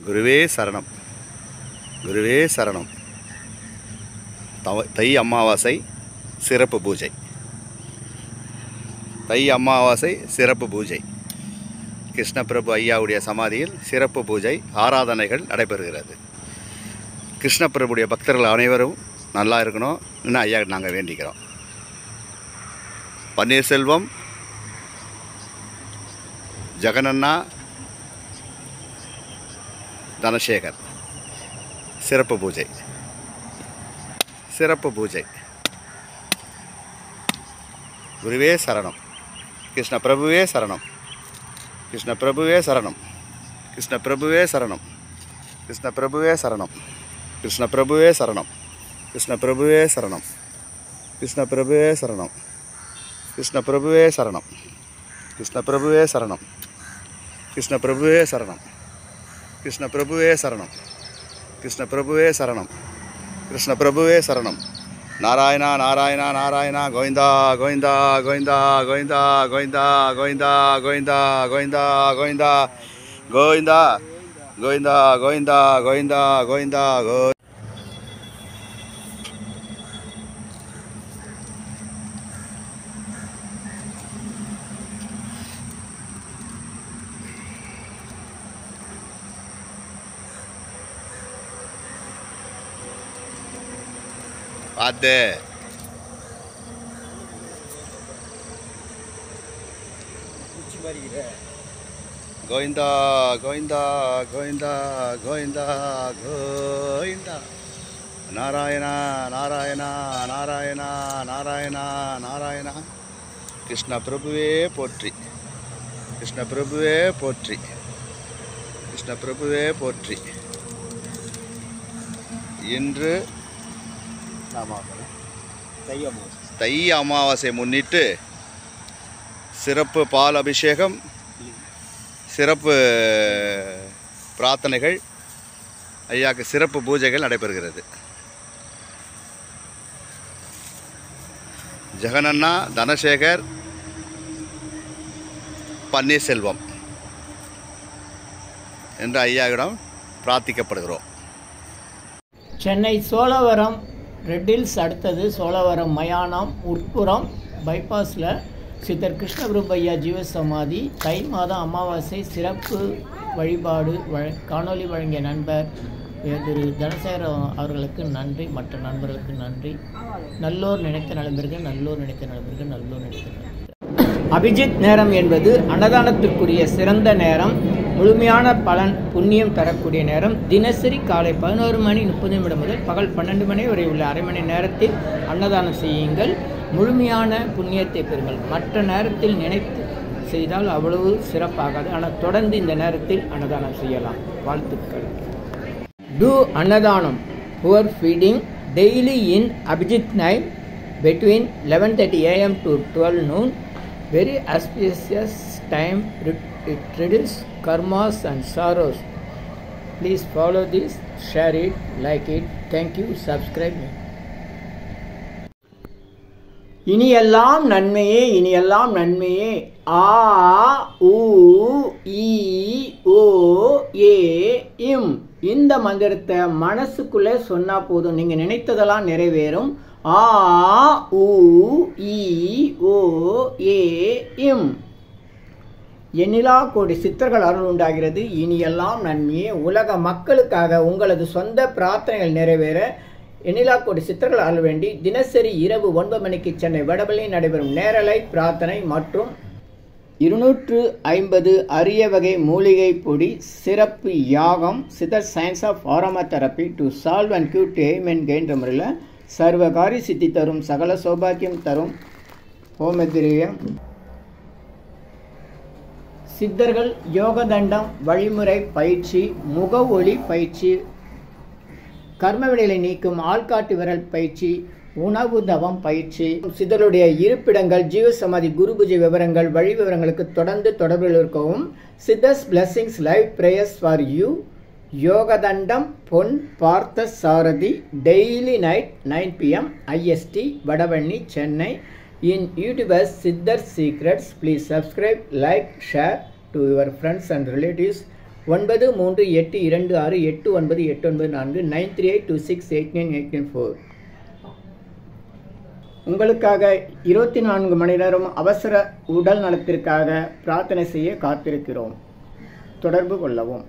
குருவே சரணம், குருவே சரணம். தை அமாவாசை சிறப்பு பூஜை. தை அமாவாசை சிறப்பு பூஜை. கிருஷ்ணபிரபு ஐயாவுடைய சமாதியில் சிறப்பு பூஜை ஆராதனைகள் நடைபெறுகிறது. கிருஷ்ணபிரபுடைய பக்தர்கள் அனைவரும் நல்லா இருக்கணும் இன்னும் ஐயா நாங்கள் வேண்டிக்கிறோம். பன்னீர்செல்வம், ஜெகனண்ணா, தனசேகர் சிறப்பு பூஜை, சிறப்பு பூஜை. குருவே சரணம், கிருஷ்ண பிரபுவே சரணம், கிருஷ்ண பிரபுவே சரணம், கிருஷ்ண பிரபுவே சரணம், கிருஷ்ண பிரபுவே சரணம், கிருஷ்ண பிரபுவே சரணம், கிருஷ்ண பிரபுவே சரணம், கிருஷ்ண பிரபுவே சரணம், கிருஷ்ண பிரபுவே சரணம், கிருஷ்ண பிரபுவே சரணம், கிருஷ்ண பிரபுவே சரணம், கிருஷ்ண பிரபுவே சரணம், கிருஷ்ண பிரபுவே சரணம், கிருஷ்ண பிரபுவே சரணம். நாராயணா நாராயணா நாராயணா, கோவிந்தா கோவிந்தா கோவிந்தா கோவிந்தா கோவிந்தா கோவிந்தா கோவிந்தா கோவிந்தா கோவிந்தா கோவிந்தா கோவிந்தா கோவிந்தா கோவிந்தா கோவிந்தா கோ. பார்த்து கோவிந்தா கோவிந்தா கோவிந்தா கோவிந்தா கோவிந்தா. நாராயணா நாராயணா நாராயணா நாராயணா நாராயணா. கிருஷ்ண பிரபுவே போற்றி, கிருஷ்ண பிரபுவே போற்றி, கிருஷ்ண பிரபுவே போற்றி. இன்று தை அமாவாசை முன்னிட்டு சிறப்பு பால் அபிஷேகம், சிறப்பு பிரார்த்தனைகள், ஐயாவுக்கு சிறப்பு பூஜைகள் நடைபெறுகிறது. ஜெகனண்ணா, தனசேகர், பன்னீர்செல்வம் என்று ஐயாவிடம் பிரார்த்திக்கப்படுகிறோம். சென்னை சோழவரம் ரெட் ஹில்ஸ் அடுத்தது சோழவரம் மயானம் உட்புறம் பைபாஸில் சித்தர் கிருஷ்ணபிரபு ஐயா ஜீவசமாதி தை மாதம் அமாவாசை சிறப்பு வழிபாடு காணொலி வழங்கிய நண்பர் திரு தனசேகர் அவர்களுக்கு நன்றி, மற்ற நண்பர்களுக்கு நன்றி. நல்லோர் நினைத்த நலம்பிற்கு, நல்லோர் நினைத்த நலம்பிற்கு, நல்லோர் நினைத்த நலம்பிற்கு. அபிஜித் நேரம் என்பது அன்னதானத்திற்குரிய சிறந்த நேரம், முழுமையான பலன் புண்ணியம் தரக்கூடிய நேரம். தினசரி காலை 11:30 முதல் பகல் 12 மணி வரை உள்ள அரை மணி நேரத்தில் அன்னதானம் செய்யுங்கள். முழுமையான புண்ணியத்தை பெறுங்கள். மற்ற நேரத்தில் நினைத்து செய்தால் அவ்வளவு சிறப்பாகாது, ஆனால் தொடர்ந்து இந்த நேரத்தில் அன்னதானம் செய்யலாம். வாழ்த்துக்கள். Do அன்னதானம் poor feeding daily in Abhijit night between 11:30 AM to 12 noon. Very auspicious time. It reduces karmas and sorrows. Please follow this, share it, like it. Thank you. Subscribe me. இனியெல்லாம் நன்மையே, இனியெல்லாம் நன்மையே. ஆ உ ஈ ஓ ஏ இம். இந்த மந்திரத்தை மனசுக்குள்ளே சொன்னா போதும், நீங்க நினைத்ததெல்லாம் நிறைவேறும். ஆ உ ஈ ஓ ஏ இம். எண்ணிலா கோடி சித்தர்கள் அருள் உண்டாகிறது. இனியெல்லாம் நன்மையே. உலக மக்களுக்காக உங்களது சொந்த பிரார்த்தனைகள் நிறைவேற எண்ணிலா கோடி சித்தர்கள் அருள் வேண்டி தினசரி இரவு 9 மணிக்கு சென்னை வடபழனியில் நடைபெறும் நேரலை பிரார்த்தனை மற்றும் 250 அரிய வகை மூலிகை பொடி சிறப்பு யாகம் சித்தர் science of aromatherapy to solve and cure to aim and gain முறையில் சர்வகாரி சித்தி தரும், சகல சௌபாக்கியம் தரும் ஹோமதிரியம் சித்தர்கள் யோகதண்டம் வழிமுறை பயிற்சி, முக ஒளி பயிற்சி, கர்மவினைகளை நீக்கும் ஆள்காட்டு விரல் பயிற்சி, உணவு தவம் பயிற்சி, சித்தருடைய இருப்பிடங்கள், ஜீவசமாதி, குரு பூஜை விவரங்கள், வழி விவரங்களுக்கு தொடர்ந்து தொடர்பில் இருக்கவும். Siddhars blessings live prayers for you. யோகதண்டம் Pon Partha Sarathi daily night 9 PM IST Vadapalani Chennai. In YouTubers Siddhar Secrets, please subscribe, like, share to your friends and relatives. 9382689894 9382689894. உங்களுக்காக 24 மணி நேரம் அவசர உடல் நலத்திற்காக பிரார்த்தனை செய்ய காத்திருக்கிறோம். தொடர்பு கொள்ளவும்.